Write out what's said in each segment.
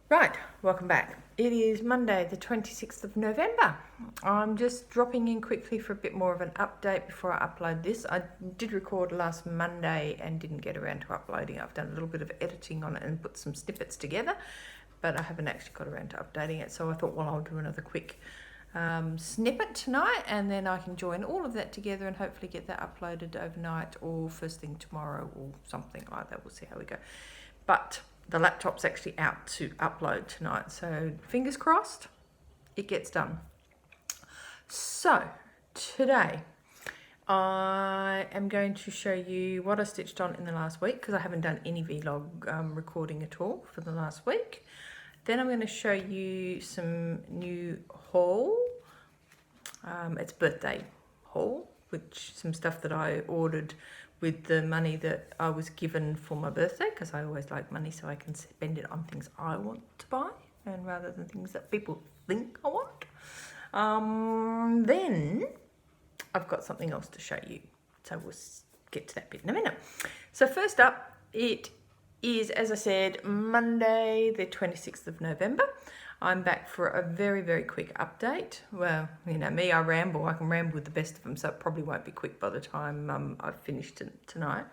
Right, welcome back. It is Monday the 26th of November. I'm just dropping in quickly for a bit more of an update before I upload this. I did record last Monday and didn't get around to uploading. I've done a little bit of editing on it and put some snippets together, but I haven't actually got around to updating it. So I thought, well, I'll do another quick snippet tonight and then I can join all of that together and hopefully get that uploaded overnight or first thing tomorrow or something like that. We'll see how we go. But the laptop's actually out to upload tonight, so fingers crossed it gets done. So today I am going to show you what I stitched on in the last week because I haven't done any vlog recording at all for the last week. Then I'm going to show you some new haul. It's birthday haul, which some stuff that I ordered with the money that I was given for my birthday, because I always like money so I can spend it on things I want to buy and rather than things that people think I want. Then I've got something else to show you, so we'll get to that bit in a minute. So first up, it is, as I said, Monday the 26th of November. I'm back for a very, very quick update. Well, you know me, I ramble. I can ramble with the best of them, so it probably won't be quick by the time I've finished it tonight.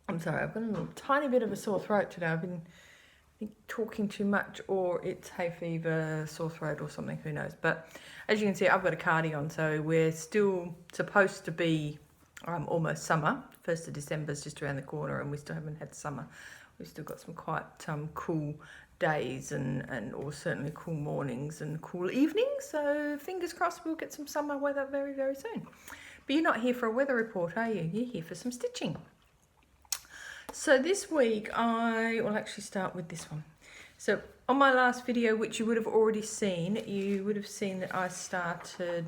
I'm sorry, I've got a little tiny bit of a sore throat today. I've been talking too much, or it's hay fever, sore throat or something, who knows. But as you can see, I've got a cardi on, so we're still supposed to be almost summer. 1st of December is just around the corner and we still haven't had summer. We've still got some quite cool days and or certainly cool mornings and cool evenings, so fingers crossed we'll get some summer weather very, very soon. But you're not here for a weather report, are you? You're here for some stitching. So this week I will actually start with this one. So on my last video, which you would have already seen, you would have seen that I started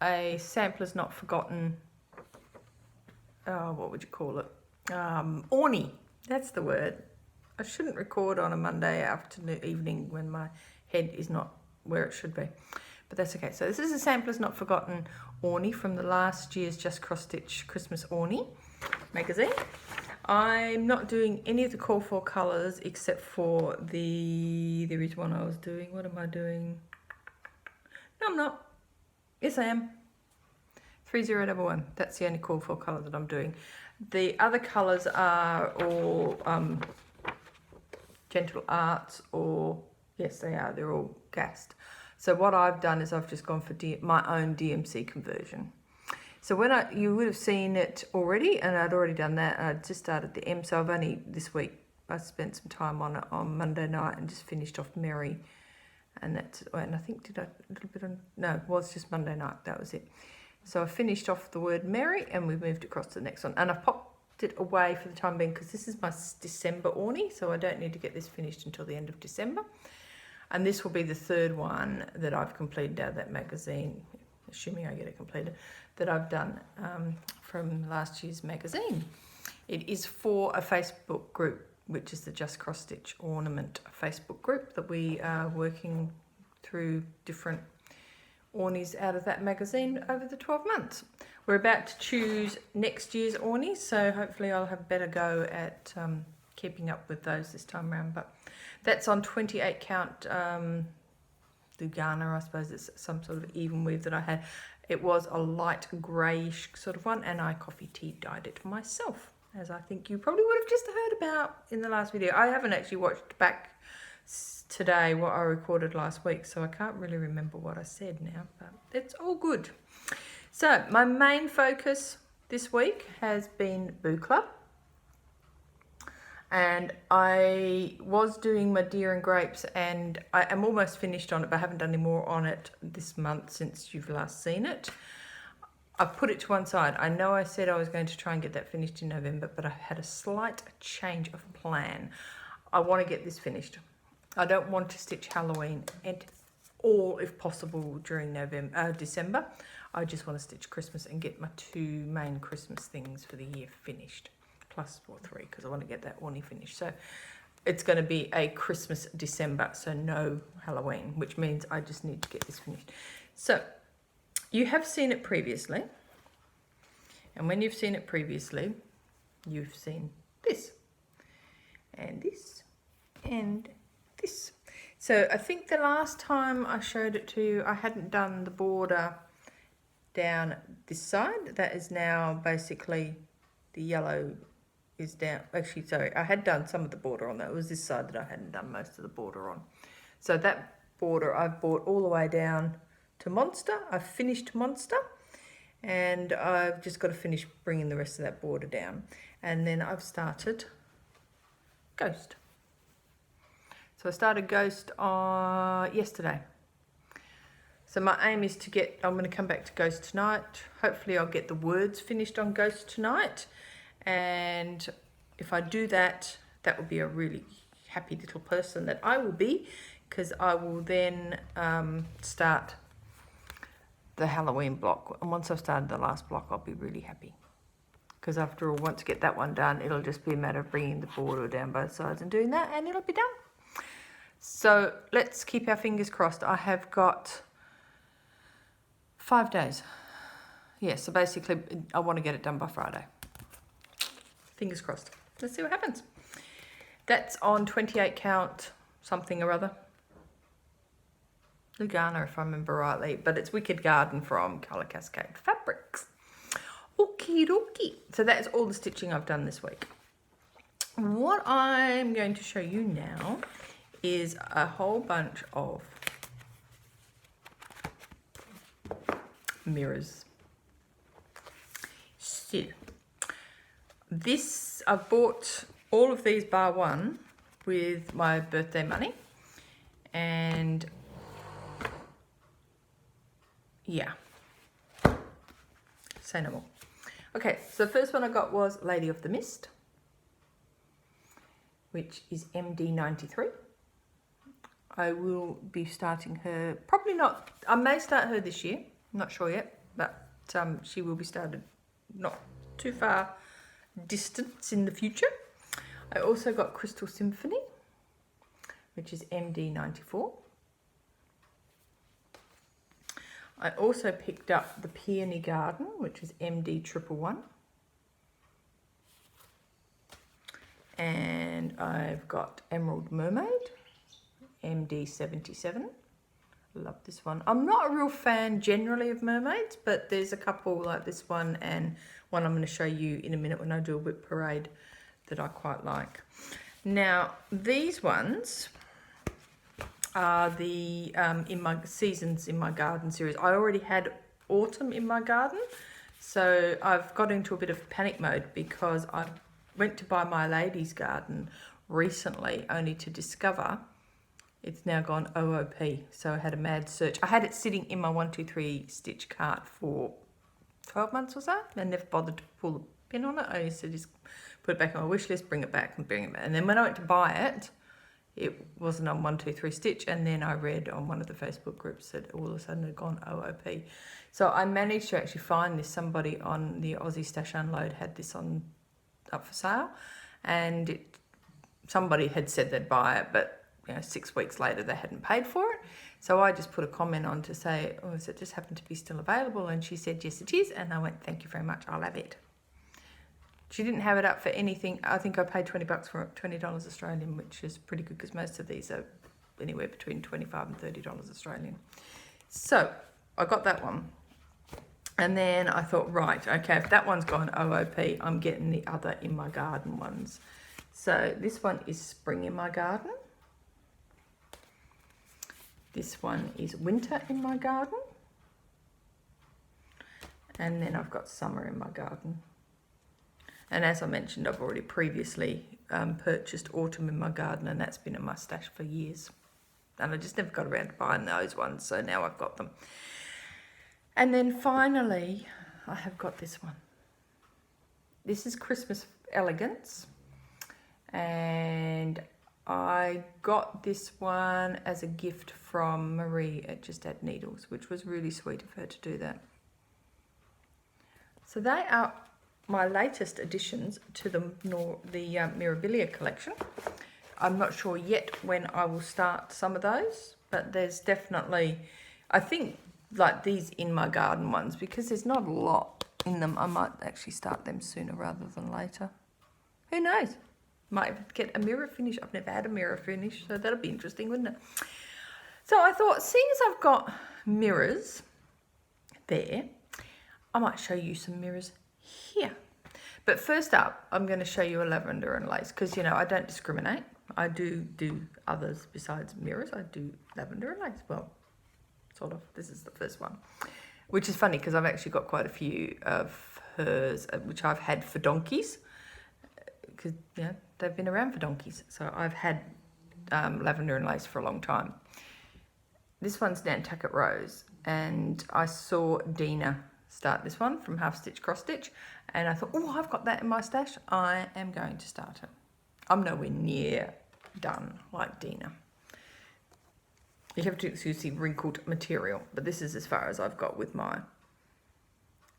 a Samplers Not Forgotten, what would you call it, orney, that's the word. I shouldn't record on a Monday afternoon, evening when my head is not where it should be, but that's okay. So this is a Samplers Not Forgotten orney from the last year's Just Cross Stitch Christmas orney magazine. I'm not doing any of the call for colours except for there is one I was doing. What am I doing? No, I'm not. Yes, I am. 3011. That's the only call for colour that I'm doing. The other colours are all Gentle Arts, or yes they are, they're all gassed. So what I've done is I've just gone for my own DMC conversion. So when you would have seen it already, and I'd already done that, and I just started the M, so I've only this week I spent some time on it on Monday night and just finished off Mary, and that's, and I think did I a little bit on, no, it was just Monday night, that was it. So I finished off the word Mary and we moved across to the next one, and I've popped it away for the time being because this is my December orney, so I don't need to get this finished until the end of December. And this will be the third one that I've completed out of that magazine, assuming I get it completed, that I've done from last year's magazine. It is for a Facebook group, which is the Just Cross Stitch Ornament Facebook group that we are working through different orneys out of that magazine over the 12 months. We're about to choose next year's orneys, so hopefully I'll have a better go at keeping up with those this time around. But that's on 28 count Lugana, I suppose it's some sort of even weave that I had. It was a light greyish sort of one, and I coffee tea dyed it myself, as I think you probably would have just heard about in the last video. I haven't actually watched back today what I recorded last week, so I can't really remember what I said now, but it's all good. So my main focus this week has been Boo Club, and I was doing my Deer and Grapes, and I am almost finished on it, but I haven't done any more on it this month since you've last seen it. I've put it to one side. I know I said I was going to try and get that finished in November, but I had a slight change of plan. I want to get this finished. I don't want to stitch Halloween at all, if possible, during December. I just want to stitch Christmas and get my two main Christmas things for the year finished, plus 3, because I want to get that orney finished. So it's going to be a Christmas December, so no Halloween, which means I just need to get this finished. So you have seen it previously, and when you've seen it previously, you've seen this. and this and this. So I think the last time I showed it to you, I hadn't done the border down this side. That is now basically the yellow is down. Actually, sorry, I had done some of the border on that. It was this side that I hadn't done most of the border on. So that border I've brought all the way down to Monster. I've finished Monster, and I've just got to finish bringing the rest of that border down. And then I've started Ghost. So I started Ghost yesterday. So my aim is to get, I'm going to come back to Ghost tonight. Hopefully I'll get the words finished on Ghost tonight. And if I do that, that will be a really happy little person that I will be, because I will then start the Halloween block. And once I've started the last block, I'll be really happy. Because after all, once I get that one done, it'll just be a matter of bringing the border down both sides and doing that, and it'll be done. So let's keep our fingers crossed. I have got 5 days. Yeah, so basically I want to get it done by Friday. Fingers crossed. Let's see what happens. That's on 28 count something or other. Lugana, if I remember rightly, but it's Wicked Garden from Colour Cascade Fabrics. Okie dokie. So that's all the stitching I've done this week. What I'm going to show you now is a whole bunch of mirrors. So this, I've bought all of these bar one with my birthday money, and yeah, say no more. Okay, so the first one I got was Lady of the Mist, which is MD93. I will be starting her, probably not, I may start her this year, I'm not sure yet, but she will be started not too far distance in the future. I also got Crystal Symphony, which is MD94. I also picked up the Peony Garden, which is MD111. And I've got Emerald Mermaid, MD77. Love this one. I'm not a real fan generally of mermaids, but there's a couple like this one and one I'm going to show you in a minute when I do a whip parade that I quite like. Now, these ones are the in my Seasons in My Garden series. I already had Autumn in my garden, so I've got into a bit of panic mode because I went to buy My Lady's Garden recently only to discover it's now gone OOP. So I had a mad search. I had it sitting in my 123 stitch cart for 12 months or so and never bothered to pull the pin on it. I used to just put it back on my wish list, bring it back and bring it back. And then when I went to buy it, it wasn't on 123 Stitch, and then I read on one of the Facebook groups that all of a sudden it had gone OOP. So I managed to actually find this. Somebody on the Aussie Stash Unload had this on up for sale, and somebody had said they'd buy it, but 6 weeks later they hadn't paid for it. So I just put a comment on to say, oh, does it just happen to be still available? And she said, yes, it is. And I went, thank you very much, I'll have it. She didn't have it up for anything. I think I paid $20 for it, $20 Australian, which is pretty good because most of these are anywhere between $25 and $30 Australian. So I got that one. And then I thought, right, okay, if that one's gone OOP, I'm getting the other In My Garden ones. So this one is Spring in My Garden. This one is Winter in My Garden. And then I've got Summer in My Garden. And as I mentioned, I've already previously purchased Autumn in My Garden, and that's been a mustache for years. And I just never got around to buying those ones, so now I've got them. And then finally, I have got this one. This is Christmas Elegance, and I got this one as a gift from Marie at Just Add Needles, which was really sweet of her to do that. So they are my latest additions to the Mirabilia collection. I'm not sure yet when I will start some of those, but there's definitely, I think, like these In My Garden ones, because there's not a lot in them, I might actually start them sooner rather than later. Who knows? Might get a mirror finish. I've never had a mirror finish, so that'll be interesting, wouldn't it? So I thought, seeing as I've got mirrors there, I might show you some mirrors here. But first up, I'm going to show you a lavender and lace, because, you know, I don't discriminate. I do others besides mirrors. I do lavender and lace. Well, sort of. This is the first one, which is funny because I've actually got quite a few of hers, which I've had for donkeys, because, you know, they've been around for donkeys. So I've had lavender and lace for a long time. This one's Nantucket Rose, and I saw Dina start this one from Half Stitch Cross Stitch, and I thought, oh, I've got that in my stash. I am going to start it. I'm nowhere near done like Dina. You have to see wrinkled material, but this is as far as I've got with my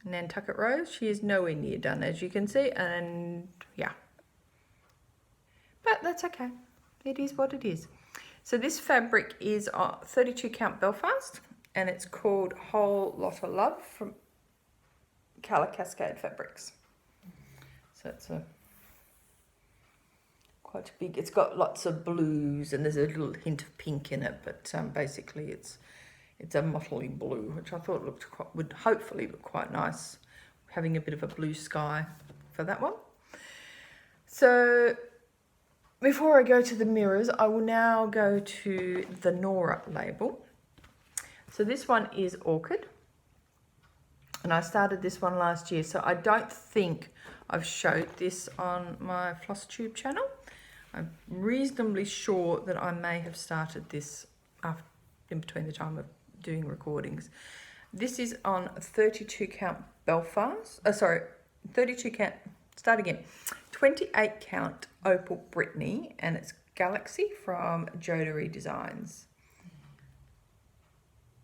Nantucket Rose. She is nowhere near done, as you can see, and yeah. But that's okay. It is what it is. So this fabric is 32 count Belfast, and it's called Whole Lot of Love from Colour Cascade Fabrics. So it's quite big. It's got lots of blues, and there's a little hint of pink in it, but basically it's a mottly blue, which I thought would hopefully look quite nice, having a bit of a blue sky for that one. So before I go to the mirrors, I will now go to the Nora label. So this one is Orchid, and I started this one last year, so I don't think I've showed this on my FlossTube channel. I'm reasonably sure that I may have started this in between the time of doing recordings. This is on 32 count Belfast, 32 count, start again, 28 count Opal Brittany, and it's Galaxy from Jodery Designs.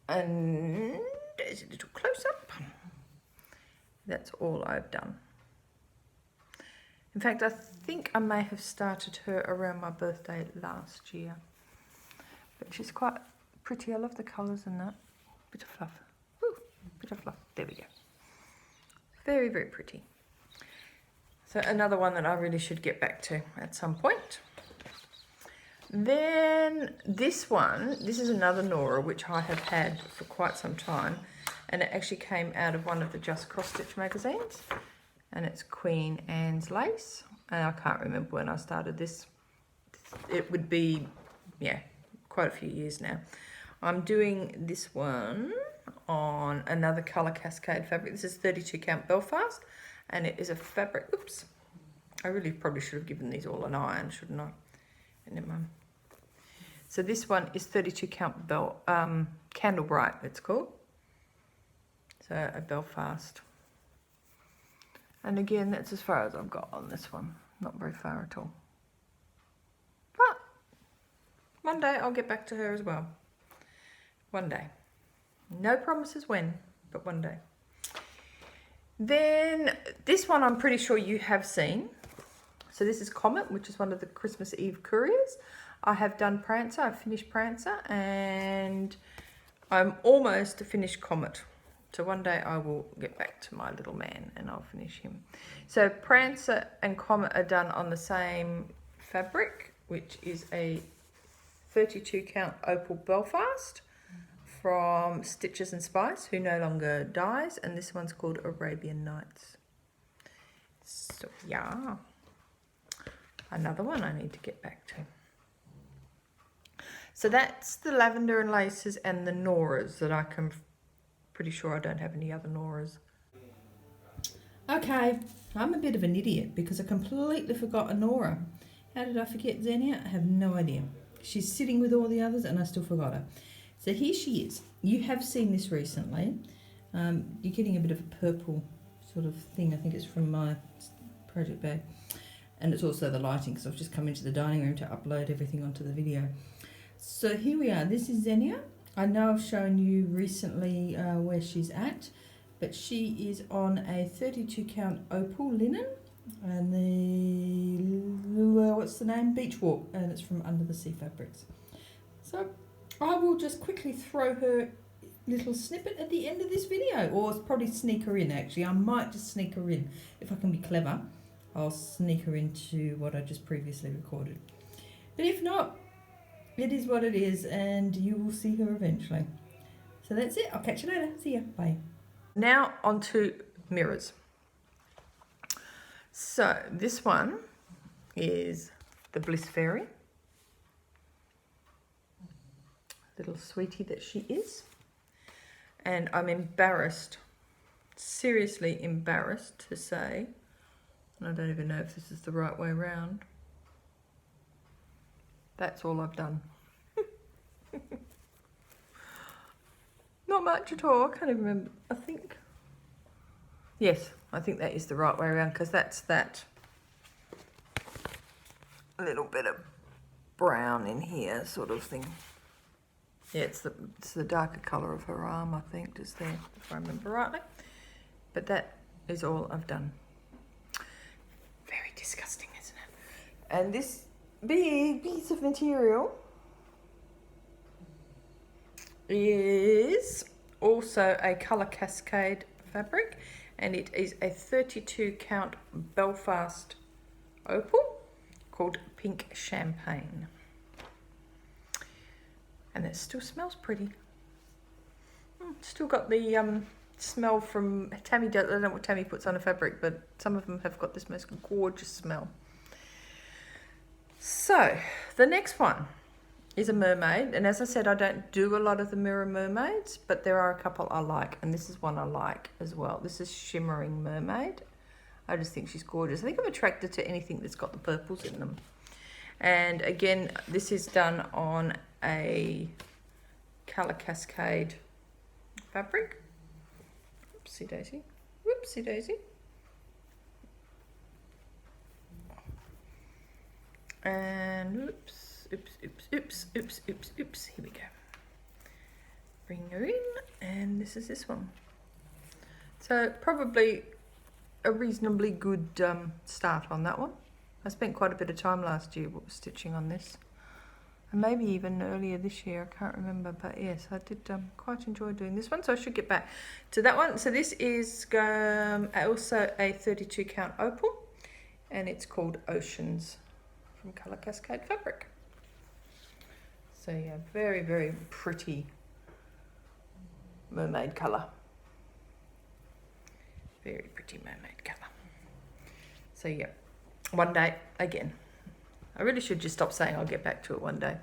And there's a little close up. That's all I've done. In fact, I think I may have started her around my birthday last year. But she's quite pretty. I love the colours in that. Bit of fluff. Ooh, bit of fluff. There we go. Very, very pretty. So another one that I really should get back to at some point. Then this one, this is another Nora, which I have had for quite some time. And it actually came out of one of the Just Cross Stitch magazines. And it's Queen Anne's Lace. And I can't remember when I started this. It would be, yeah, quite a few years now. I'm doing this one on another Colour Cascade fabric. This is 32 count Belfast. And it is a fabric, oops. I really probably should have given these all an iron, shouldn't I? Never mind. So this one is 32 count Candle Bright, it's called. So a Belfast. And again, that's as far as I've got on this one. Not very far at all. But one day I'll get back to her as well. One day. No promises when, but one day. Then this one I'm pretty sure you have seen. So this is Comet, which is one of the Christmas Eve couriers. I have done Prancer, I've finished Prancer, and I'm almost finished Comet. So one day I will get back to my little man and I'll finish him. So Prancer and Comet are done on the same fabric, which is a 32 count Opal Belfast from Stitches and Spice, who no longer dies, and this one's called Arabian Nights. So yeah, another one I need to get back to. So that's the lavender and laces and the Noras that I can, pretty sure I don't have any other Noras. Okay, I'm a bit of an idiot because I completely forgot a Nora. How did I forget Xenia? I have no idea. She's sitting with all the others and I still forgot her. So here she is. You have seen this recently. You're getting a bit of a purple sort of thing. I think it's from my project bag. And it's also the lighting because I've just come into the dining room to upload everything onto the video. So here we are. This is Xenia. I know I've shown you recently where she's at, but she is on a 32 count Opal linen, and the what's the name? Beach Walk, and it's from Under the Sea Fabrics. So I will just quickly throw her little snippet at the end of this video, or probably sneak her in actually. I might just sneak her in if I can be clever. I'll sneak her into what I just previously recorded. But if not, it is what it is, and you will see her eventually. So that's it. I'll catch you later. See ya. Bye. Now on to mirrors. So this one is the Bliss Fairy. Little sweetie that she is. And I'm embarrassed, seriously embarrassed to say, and I don't even know if this is the right way around, that's all I've done. Not much at all. I can't even remember. I think, yes, I think that is the right way around, because that's that little bit of brown in here sort of thing. Yeah, it's the darker colour of her arm, I think, just there, if I remember rightly. But that is all I've done. Very disgusting, isn't it? And this big piece of material is also a colour cascade fabric, and it is a 32 count Belfast opal called Pink Champagne, and it still smells pretty. Still got the smell from Tammy. I don't know what Tammy puts on a fabric, but some of them have got this most gorgeous smell. So the next one is a mermaid, and as I said, I don't do a lot of the Mira mermaids, but there are a couple I like, and this is one I like as well. This is Shimmering Mermaid. I just think she's gorgeous. I think I'm attracted to anything that's got the purples in them. And again, this is done on a colour cascade fabric. Whoopsie daisy. Whoopsie daisy. And oops. Oops. Here we go. Bring her in, and this is this one. So probably a reasonably good start on that one. I spent quite a bit of time last year stitching on this, and maybe even earlier this year. I can't remember, but yes, I did quite enjoy doing this one. So I should get back to that one. So this is also a 32 count opal, and it's called Oceans from Colour Cascade Fabric. So yeah, very, very pretty mermaid colour. Very pretty mermaid colour. So yeah, one day again. I really should just stop saying I'll get back to it one day.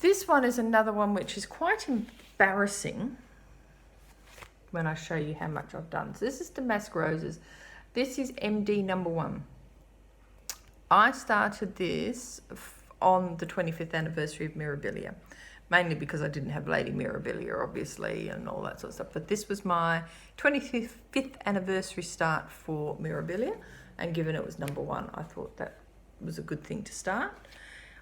This one is another one which is quite embarrassing when I show you how much I've done. So this is Damask Roses. This is MD number 1. I started this on the 25th anniversary of Mirabilia, mainly because I didn't have Lady Mirabilia, obviously, and all that sort of stuff. But this was my 25th anniversary start for Mirabilia, and given it was number 1, I thought that was a good thing to start.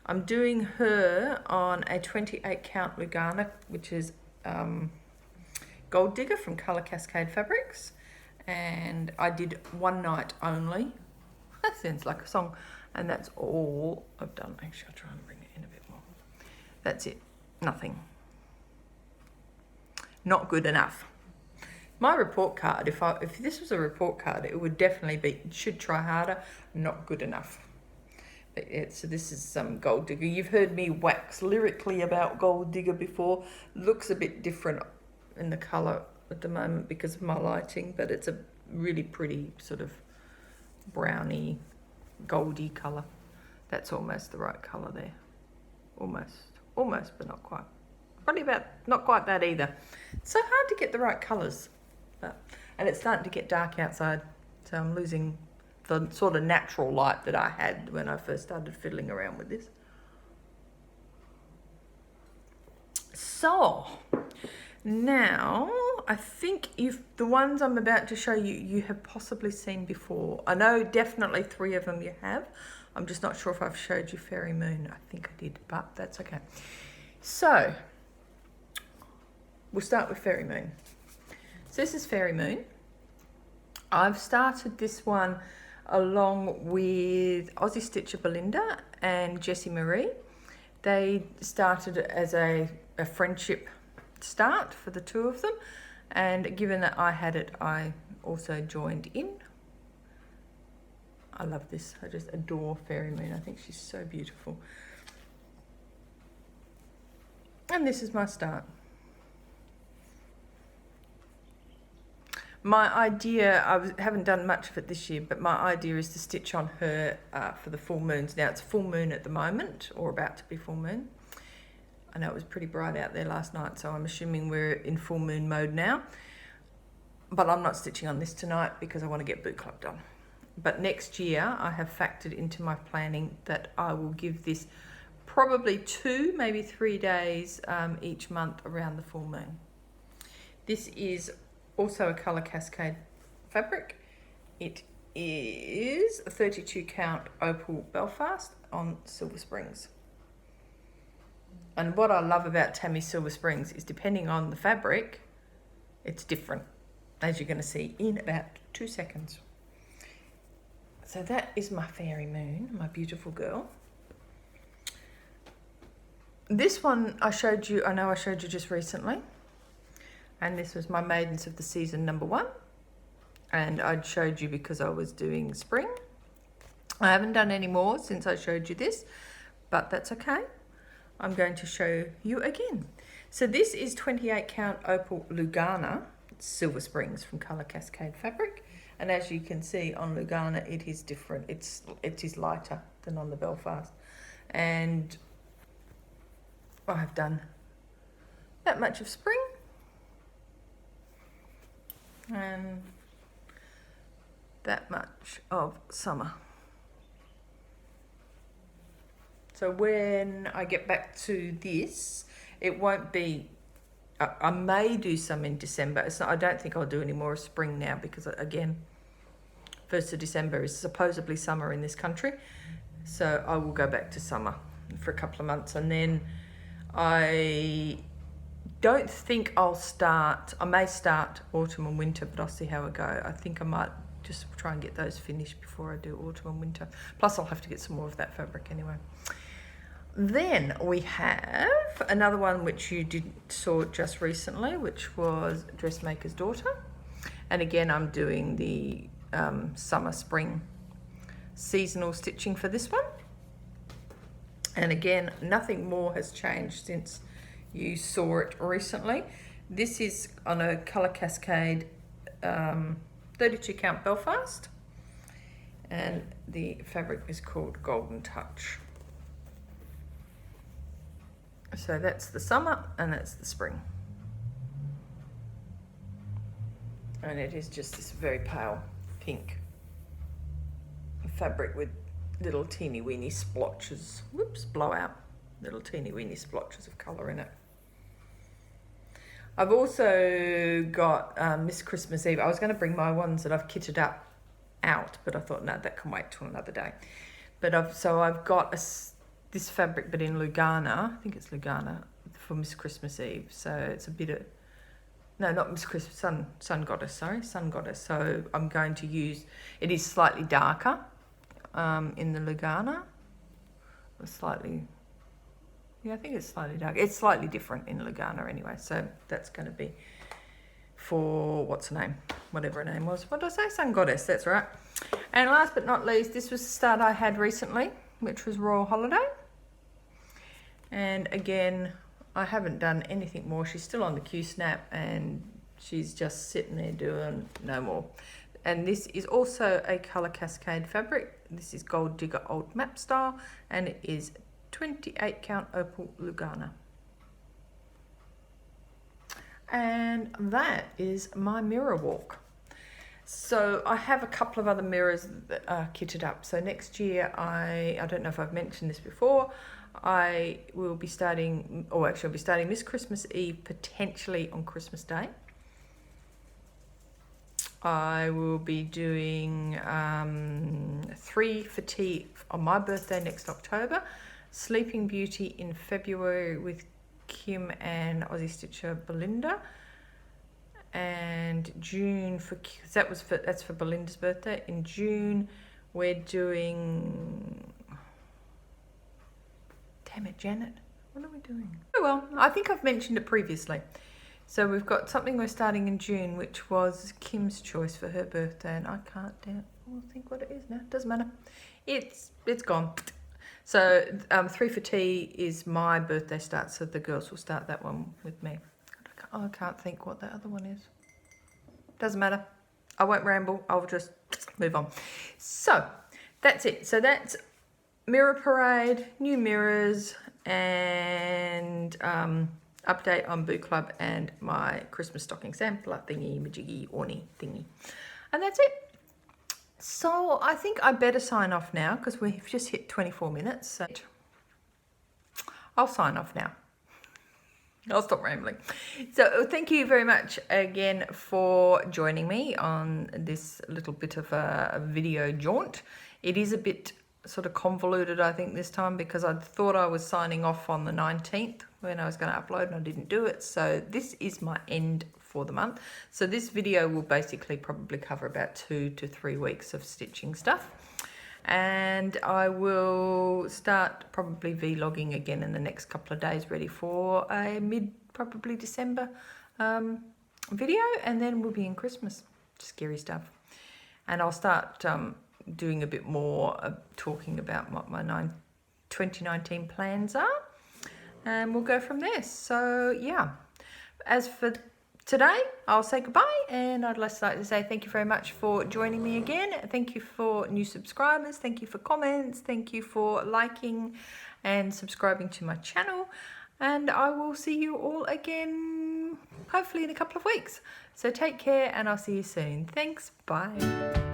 I'm doing her on a 28 count Lugana, which is Gold Digger from Colour Cascade Fabrics, and I did one night only. That sounds like a song. And that's all I've done. Actually, I'll try and bring it in a bit more. That's it. Nothing. Not good enough. My report card, if this was a report card, it would definitely be, should try harder, not good enough. But yeah, so this is some Gold Digger. You've heard me wax lyrically about Gold Digger before. Looks a bit different in the colour at the moment because of my lighting, but it's a really pretty sort of browny, goldy colour. That's almost the right colour there. Almost, but not quite. Probably about not quite that either. It's so hard to get the right colours, and it's starting to get dark outside, so I'm losing the sort of natural light that I had when I first started fiddling around with this. So now I think if the ones I'm about to show you, you have possibly seen before. I know definitely 3 of them you have. I'm just not sure if I've showed you Fairy Moon. I think I did, but that's okay. So we'll start with Fairy Moon. So this is Fairy Moon. I've started this one along with Aussie Stitcher Belinda and Jessie Marie. They started as a friendship start for the 2 of them, and given that I had it, I also joined in. I love this. I just adore Fairy Moon. I think she's so beautiful. And this is my start. My idea, haven't done much of it this year, but my idea is to stitch on her for the full moons. Now it's full moon at the moment, or about to be full moon. I know it was pretty bright out there last night, so I'm assuming we're in full moon mode now. But I'm not stitching on this tonight because I want to get boot club done. But next year, I have factored into my planning that I will give this probably 2, maybe 3 days each month around the full moon. This is also a colour cascade fabric. It is a 32 count opal Belfast on Silver Springs. And what I love about Tammy Silver Springs is depending on the fabric, it's different, as you're going to see in about 2 seconds. So that is my Fairy Moon, my beautiful girl. This one I know I showed you just recently. And this was my Maidens of the Season #1. And I'd showed you because I was doing spring. I haven't done any more since I showed you this, but that's okay. I'm going to show you again. So this is 28 count opal Lugana, Silver Springs from Colour Cascade Fabric. And as you can see on Lugana, it is different. It is lighter than on the Belfast. And I've done that much of spring. And that much of summer. So when I get back to this, it won't be, I may do some in December. I don't think I'll do any more of spring now because, again, 1st of December is supposedly summer in this country. So I will go back to summer for a couple of months. And then I don't think I'll start, I may start autumn and winter, but I'll see how it go. I think I might just try and get those finished before I do autumn and winter. Plus I'll have to get some more of that fabric anyway. Then we have another one which you saw just recently, which was Dressmaker's Daughter. And again, I'm doing the summer, spring seasonal stitching for this one. And again, nothing more has changed since you saw it recently. This is on a Colour Cascade 32 count Belfast. And the fabric is called Golden Touch. So that's the summer and that's the spring. And it is just this very pale pink fabric with little teeny weeny splotches, whoops, blowout, little teeny weeny splotches of colour in it. I've also got Miss Christmas Eve. I was going to bring my ones that I've kitted up out, but I thought, no, that can wait till another day. But I've got this fabric, but in Lugana. I think it's Lugana for Miss Christmas Eve. So it's a bit of, no, not Miss Christmas, Sun Goddess, sorry, Sun Goddess. So I'm going to use, it is slightly darker in the Lugana. Slightly, yeah, I think it's slightly dark. It's slightly different in Lugana anyway. So that's going to be for, what's her name? Whatever her name was. What did I say? Sun Goddess, that's right. And last but not least, this was the start I had recently, which was Royal Holiday. And again, I haven't done anything more. She's still on the Q-snap and she's just sitting there doing no more. And this is also a Colour Cascade fabric. This is Gold Digger Old Map Style and it is 28 count opal Lugana. And that is my Mira walk. So I have a couple of other mirrors that are kitted up. So next year, I don't know if I've mentioned this before, I will be starting, or actually I'll be starting Miss Christmas Eve potentially on Christmas Day. I will be doing 3 for tea on my birthday next October, Sleeping Beauty in February with Kim and Aussie Stitcher Belinda, and June that's for Belinda's birthday. In June we're doing, damn it, Janet, what are we doing? Oh well, I think I've mentioned it previously. So we've got something we're starting in June, which was Kim's choice for her birthday, and I can't I'll think what it is now. Doesn't matter. It's gone. So 3 for Tea is my birthday start, so the girls will start that one with me. I can't think what the other one is. Doesn't matter. I won't ramble. I'll just move on. So that's it. So that's Mira Parade, new mirrors, and update on Boot Club and my Christmas stocking sampler thingy, majiggy, orny thingy. And that's it. So I think I better sign off now because we've just hit 24 minutes. So I'll sign off now. I'll stop rambling. So thank you very much again for joining me on this little bit of a video jaunt. It is a bit sort of convoluted, I think, this time because I thought I was signing off on the 19th when I was going to upload and I didn't do it. So this is my end for the month. So this video will basically probably cover about 2 to 3 weeks of stitching stuff. And I will start probably vlogging again in the next couple of days, ready for a probably December video, and then we'll be in Christmas. Scary stuff. And I'll start doing a bit more talking about what my 2019 plans are, and we'll go from there. So yeah, as for today, I'll say goodbye, and I'd just like to say thank you very much for joining me again. Thank you for new subscribers. Thank you for comments. Thank you for liking and subscribing to my channel. And I will see you all again, hopefully in a couple of weeks. So take care, and I'll see you soon. Thanks. Bye.